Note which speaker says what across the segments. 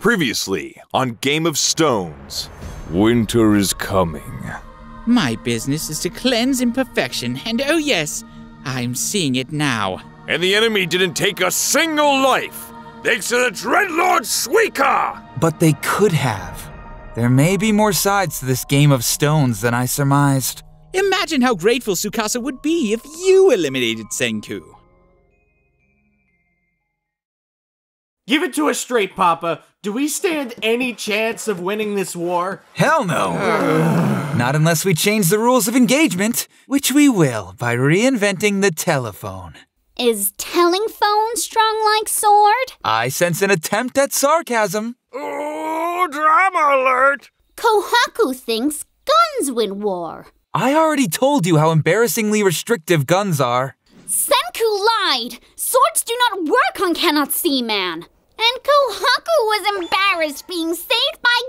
Speaker 1: Previously on Game of Stones. Winter is coming.
Speaker 2: My business is to cleanse imperfection, and oh yes, I'm seeing it now.
Speaker 1: And the enemy didn't take a single life, thanks to the Dreadlord Suika!
Speaker 3: But they could have. There may be more sides to this Game of Stones than I surmised.
Speaker 2: Imagine how grateful Tsukasa would be if you eliminated Senku.
Speaker 4: Give it to us straight, Papa. Do we stand any chance of winning this war?
Speaker 3: Hell no! Not unless we change the rules of engagement, which we will by reinventing the telephone.
Speaker 5: Is telling phone strong like sword?
Speaker 3: I sense an attempt at sarcasm.
Speaker 1: Oh, drama alert!
Speaker 5: Kohaku thinks guns win war.
Speaker 3: I already told you how embarrassingly restrictive guns are.
Speaker 5: Senku lied! Swords do not work on Cannot See Man. And Kohaku was embarrassed being saved by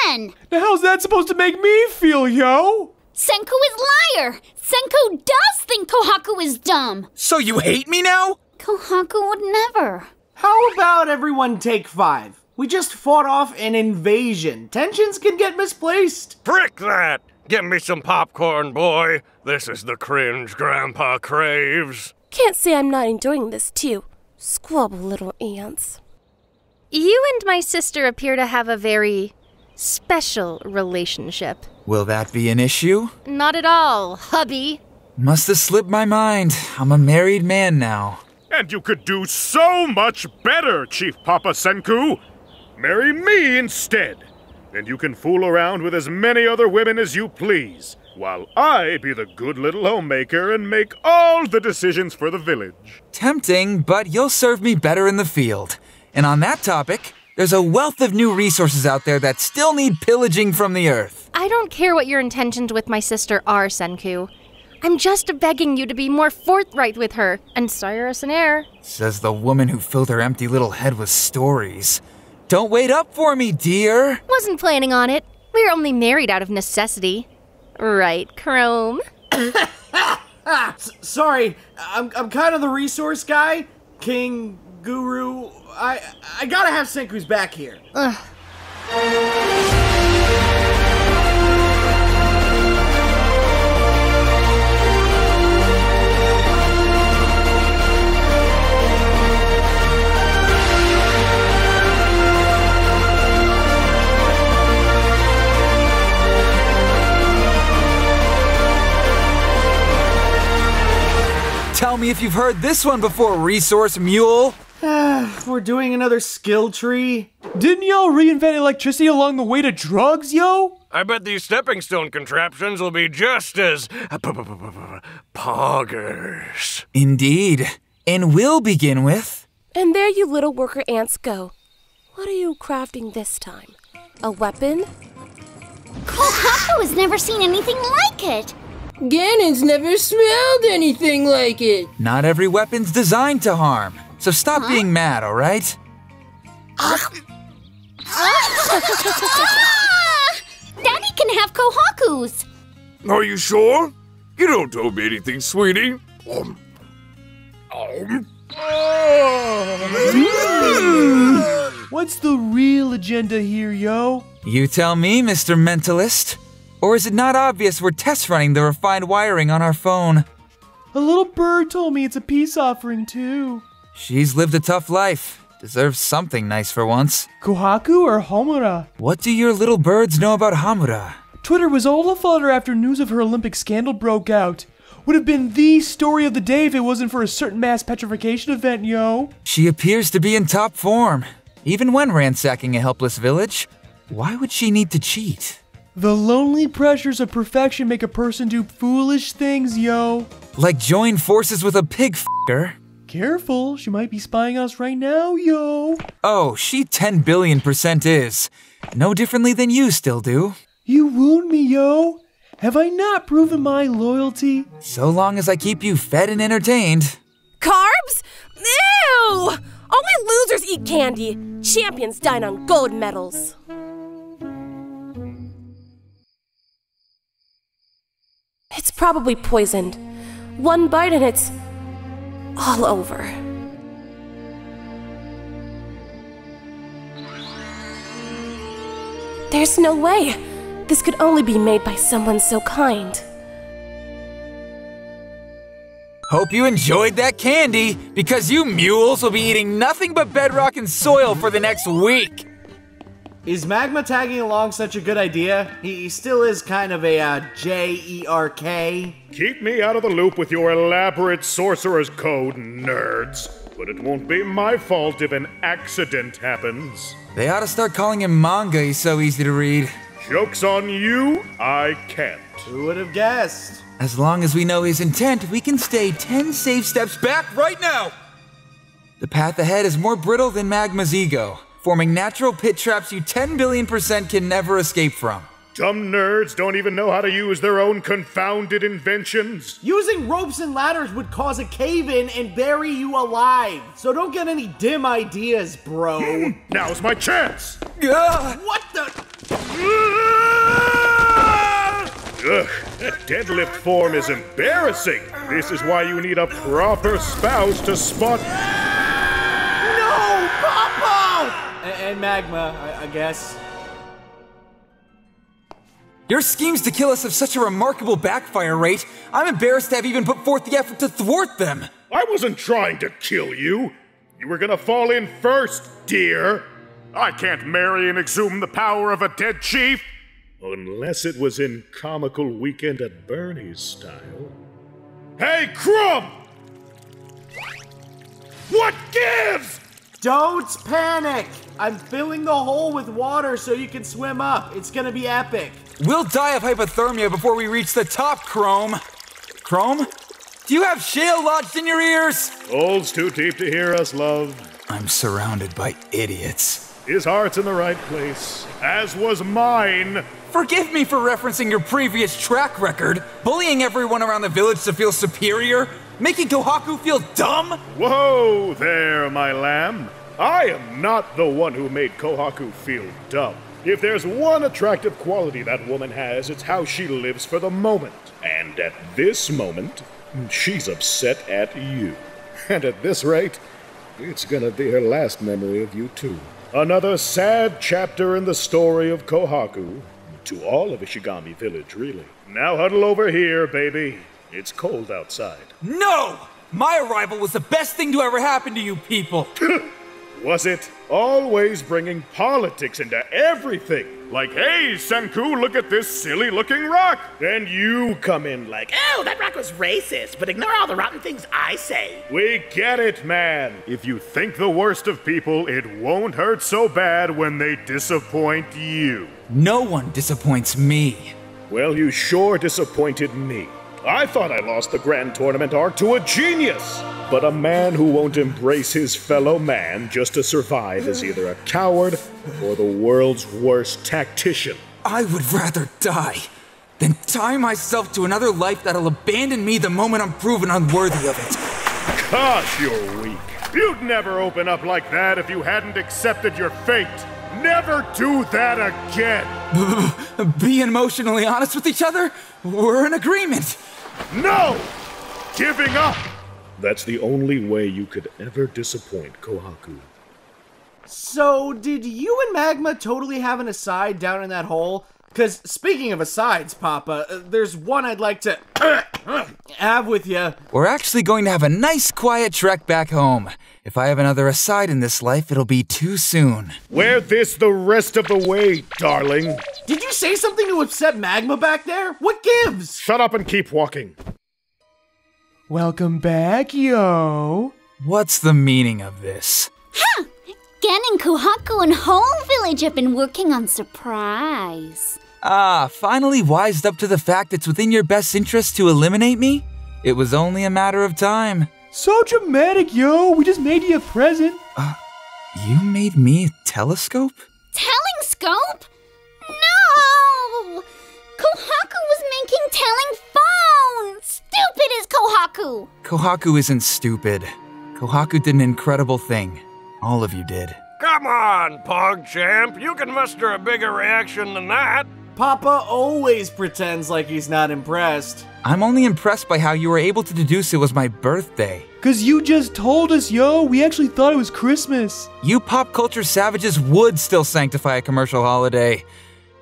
Speaker 5: Gen.
Speaker 6: Now how's that supposed to make me feel, yo?
Speaker 5: Senku is liar. Senku does think Kohaku is dumb.
Speaker 3: So you hate me now?
Speaker 5: Kohaku would never.
Speaker 4: How about everyone take 5? We just fought off an invasion. Tensions can get misplaced.
Speaker 7: Frick that! Get me some popcorn, boy. This is the cringe Grandpa craves.
Speaker 8: Can't say I'm not enjoying this, too. Squabble, little ants.
Speaker 9: You and my sister appear to have a very special relationship.
Speaker 3: Will that be an issue?
Speaker 9: Not at all, hubby.
Speaker 3: Must have slipped my mind. I'm a married man now.
Speaker 7: And you could do so much better, Chief Papa Senku. Marry me instead. And you can fool around with as many other women as you please, while I be the good little homemaker and make all the decisions for the village.
Speaker 3: Tempting, but you'll serve me better in the field. And on that topic, there's a wealth of new resources out there that still need pillaging from the earth.
Speaker 9: I don't care what your intentions with my sister are, Senku. I'm just begging you to be more forthright with her and sire us an heir.
Speaker 3: Says the woman who filled her empty little head with stories. Don't wait up for me, dear.
Speaker 9: Wasn't planning on it. We're only married out of necessity. Right, Chrome?
Speaker 4: Sorry, I'm kind of the resource guy. King, Guru, I gotta have Senku's back here.
Speaker 9: Ugh.
Speaker 3: Tell me if you've heard this one before, Resource Mule.
Speaker 4: We're doing another skill tree.
Speaker 6: Didn't y'all reinvent electricity along the way to drugs, yo?
Speaker 7: I bet these stepping stone contraptions will be just as poggers.
Speaker 3: Indeed. And we'll begin with...
Speaker 8: And there you little worker ants go. What are you crafting this time? A weapon?
Speaker 5: Kohaku has never seen anything like it.
Speaker 10: Ganen's never smelled anything like it.
Speaker 3: Not every weapon's designed to harm. So stop being mad, all right?
Speaker 5: Daddy can have Kohaku's.
Speaker 1: Are you sure? You don't owe me anything, sweetie.
Speaker 6: What's the real agenda here, yo?
Speaker 3: You tell me, Mr. Mentalist. Or is it not obvious we're test running the refined wiring on our phone?
Speaker 6: A little bird told me it's a peace offering, too.
Speaker 3: She's lived a tough life. Deserves something nice for once.
Speaker 6: Kohaku or Homura?
Speaker 3: What do your little birds know about Homura?
Speaker 6: Twitter was all aflutter after news of her Olympic scandal broke out. Would have been the story of the day if it wasn't for a certain mass petrification event, yo.
Speaker 3: She appears to be in top form, even when ransacking a helpless village. Why would she need to cheat?
Speaker 6: The lonely pressures of perfection make a person do foolish things, yo.
Speaker 3: Like join forces with a pig f***er.
Speaker 6: Careful, she might be spying on us right now, yo.
Speaker 3: Oh, she 10 billion% is. No differently than you still do.
Speaker 6: You wound me, yo. Have I not proven my loyalty?
Speaker 3: So long as I keep you fed and entertained.
Speaker 8: Carbs? Ew! Only losers eat candy. Champions dine on gold medals. It's probably poisoned. One bite and it's all over. There's no way. This could only be made by someone so kind.
Speaker 3: Hope you enjoyed that candy, because you mules will be eating nothing but bedrock and soil for the next week.
Speaker 4: Is Magma tagging along such a good idea? He still is kind of a J-E-R-K.
Speaker 7: Keep me out of the loop with your elaborate sorcerer's code, nerds. But it won't be my fault if an accident happens.
Speaker 3: They ought to start calling him manga, he's so easy to read.
Speaker 7: Joke's on you, I can't.
Speaker 4: Who would have guessed?
Speaker 3: As long as we know his intent, we can stay 10 safe steps back right now! The path ahead is more brittle than Magma's ego, forming natural pit traps you 10 billion% can never escape from.
Speaker 7: Dumb nerds don't even know how to use their own confounded inventions.
Speaker 4: Using ropes and ladders would cause a cave-in and bury you alive. So don't get any dim ideas, bro.
Speaker 7: Now's my chance!
Speaker 4: What the?
Speaker 7: Ugh, that deadlift form is embarrassing. This is why you need a proper spouse to spot...
Speaker 4: No, Papa! And Magma, I guess.
Speaker 3: Your schemes to kill us have such a remarkable backfire rate, I'm embarrassed to have even put forth the effort to thwart them.
Speaker 7: I wasn't trying to kill you. You were gonna fall in first, dear. I can't marry and exhume the power of a dead chief. Unless it was in Comical Weekend at Bernie's style. Hey, Crumb! What gives?
Speaker 4: Don't panic! I'm filling the hole with water so you can swim up. It's gonna be epic.
Speaker 3: We'll die of hypothermia before we reach the top, Chrome. Chrome? Do you have shale lodged in your ears?
Speaker 7: Hole's too deep to hear us, love.
Speaker 3: I'm surrounded by idiots.
Speaker 7: His heart's in the right place, as was mine.
Speaker 3: Forgive me for referencing your previous track record, bullying everyone around the village to feel superior, making Kohaku feel dumb?
Speaker 7: Whoa there, my lamb. I am not the one who made Kohaku feel dumb. If there's one attractive quality that woman has, it's how she lives for the moment. And at this moment, she's upset at you. And at this rate, it's gonna be her last memory of you too. Another sad chapter in the story of Kohaku. To all of Ishigami Village, really. Now huddle over here, baby. It's cold outside.
Speaker 3: No! My arrival was the best thing to ever happen to you people!
Speaker 7: Was it? Always bringing politics into everything. Like, hey, Senku, look at this silly-looking rock. Then you come in like,
Speaker 11: oh, that rock was racist, but ignore all the rotten things I say.
Speaker 7: We get it, man. If you think the worst of people, it won't hurt so bad when they disappoint you.
Speaker 3: No one disappoints me.
Speaker 7: Well, you sure disappointed me. I thought I lost the Grand Tournament arc to a genius. But a man who won't embrace his fellow man just to survive is either a coward or the world's worst tactician.
Speaker 3: I would rather die than tie myself to another life that'll abandon me the moment I'm proven unworthy of it.
Speaker 7: Gosh, you're weak. You'd never open up like that if you hadn't accepted your fate. Never do that again.
Speaker 3: Be emotionally honest with each other? We're in agreement.
Speaker 7: No! Giving up! That's the only way you could ever disappoint Kohaku.
Speaker 4: So, did you and Magma totally have an aside down in that hole? Because, speaking of asides, Papa, there's one I'd like to have with you.
Speaker 3: We're actually going to have a nice quiet trek back home. If I have another aside in this life, it'll be too soon.
Speaker 7: Wear this the rest of the way, darling.
Speaker 4: Did you say something to upset Magma back there? What gives?
Speaker 7: Shut up and keep walking.
Speaker 6: Welcome back, yo.
Speaker 3: What's the meaning of this?
Speaker 5: Ha! GANEN, Kohaku, and whole village have been working on surprise.
Speaker 3: Ah, finally wised up to the fact it's within your best interest to eliminate me? It was only a matter of time.
Speaker 6: So dramatic, yo. We just made you a present.
Speaker 3: You made me a telescope?
Speaker 5: Telling scope? No! Kohaku was making telling phones! Stupid is Kohaku!
Speaker 3: Kohaku isn't stupid. Kohaku did an incredible thing. All of you did.
Speaker 1: Come on, PogChamp. You can muster a bigger reaction than that.
Speaker 4: Papa always pretends like he's not impressed.
Speaker 3: I'm only impressed by how you were able to deduce it was my birthday.
Speaker 6: 'Cause you just told us, yo. We actually thought it was Christmas.
Speaker 3: You pop culture savages would still sanctify a commercial holiday.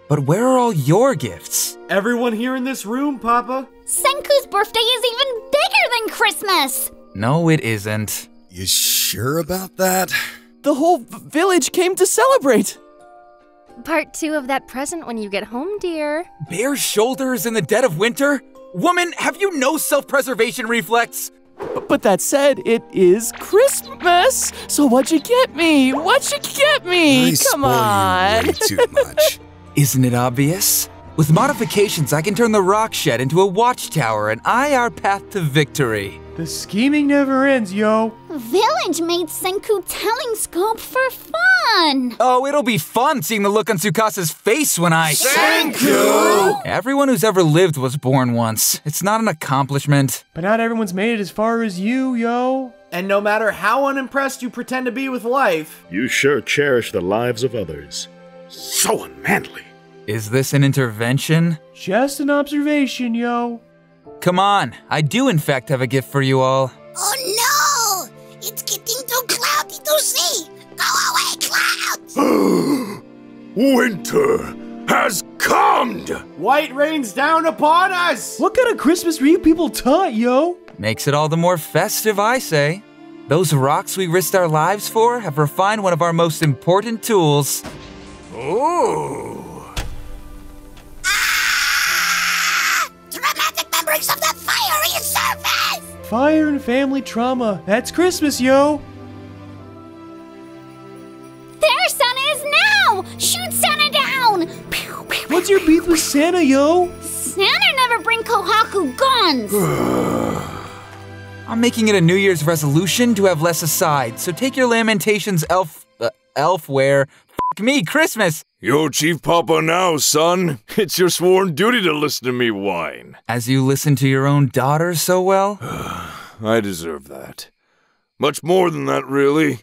Speaker 3: But where are all your gifts?
Speaker 4: Everyone here in this room, Papa.
Speaker 5: Senku's birthday is even bigger than Christmas!
Speaker 3: No, it isn't.
Speaker 12: You sure about that?
Speaker 13: The whole village came to celebrate!
Speaker 9: Part 2 of that present when you get home, dear.
Speaker 3: Bare shoulders in the dead of winter? Woman, have you no self-preservation reflex?
Speaker 13: But that said, it is Christmas! So what'd you get me? What'd you get me? Come on!
Speaker 12: Way too much.
Speaker 3: Isn't it obvious? With modifications, I can turn the rock shed into a watchtower and eye our path to victory.
Speaker 6: The scheming never ends, yo.
Speaker 5: Village made Senku telling scope for fun!
Speaker 3: Oh, it'll be fun seeing the look on Tsukasa's face when I—
Speaker 1: Senku!
Speaker 3: Everyone who's ever lived was born once. It's not an accomplishment.
Speaker 6: But not everyone's made it as far as you, yo.
Speaker 4: And no matter how unimpressed you pretend to be with life,
Speaker 7: You sure cherish the lives of others.
Speaker 1: So unmanly.
Speaker 3: Is this an intervention?
Speaker 6: Just an observation, yo.
Speaker 3: Come on, I do in fact have a gift for you all.
Speaker 11: Oh no! It's getting too cloudy to see! Go away, clouds!
Speaker 1: Winter has come!
Speaker 4: white rains down upon us!
Speaker 6: What kind of Christmas were you people taught, yo?
Speaker 3: Makes it all the more festive, I say. Those rocks we risked our lives for have refined one of our most important tools.
Speaker 1: Oh!
Speaker 11: Dramatic memories of the fiery surface!
Speaker 6: Fire and family trauma. That's Christmas, yo.
Speaker 5: There Santa is now! Shoot Santa down! Pew, pew,
Speaker 6: What's your beef with Santa, yo?
Speaker 5: Santa never bring Kohaku guns!
Speaker 3: I'm making it a New Year's resolution to have less aside, so take your lamentations elsewhere. F me, Christmas!
Speaker 1: You're Chief Papa now, son. It's your sworn duty to listen to me whine.
Speaker 3: As you listen to your own daughter so well?
Speaker 1: I deserve that. Much more than that, really.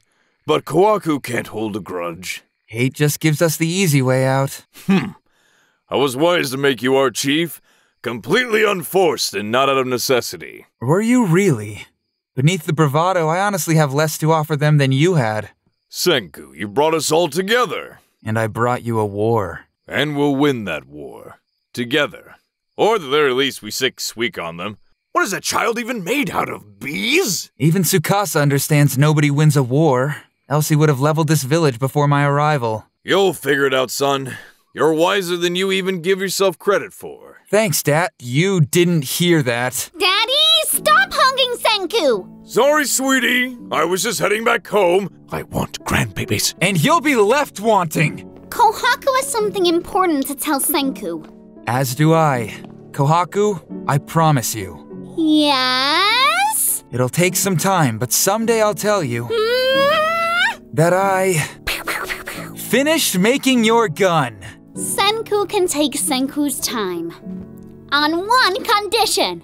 Speaker 1: But Kohaku can't hold a grudge.
Speaker 3: Hate just gives us the easy way out.
Speaker 1: I was wise to make you our chief. Completely unforced and not out of necessity.
Speaker 3: Were you really? Beneath the bravado, I honestly have less to offer them than you had.
Speaker 1: Senku, you brought us all together.
Speaker 3: And I brought you a war.
Speaker 1: And we'll win that war. Together. Or at the very least, we weak on them. What is a child even made out of? Bees?
Speaker 3: Even Tsukasa understands nobody wins a war, else he would have leveled this village before my arrival.
Speaker 1: You'll figure it out, son. You're wiser than you even give yourself credit for.
Speaker 3: Thanks, Dad. You didn't hear that.
Speaker 5: Daddy, stop hugging Senku!
Speaker 1: Sorry, sweetie. I was just heading back home. I want grandbabies.
Speaker 3: And you'll be left wanting.
Speaker 5: Kohaku has something important to tell Senku.
Speaker 3: As do I. Kohaku, I promise you.
Speaker 5: Yes?
Speaker 3: It'll take some time, but someday I'll tell you that I finished making your gun.
Speaker 5: Senku can take Senku's time. On one condition.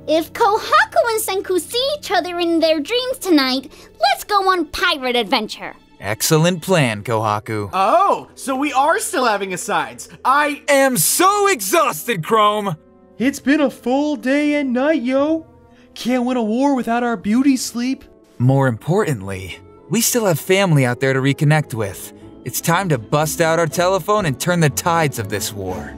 Speaker 5: If Kohaku and Senku see each other in their dreams tonight, let's go on pirate adventure.
Speaker 3: Excellent plan, Kohaku.
Speaker 4: Oh, so we are still having asides. I
Speaker 3: am so exhausted, Chrome.
Speaker 6: It's been a full day and night, yo. Can't win a war without our beauty sleep.
Speaker 3: More importantly, we still have family out there to reconnect with. It's time to bust out our telephone and turn the tides of this war.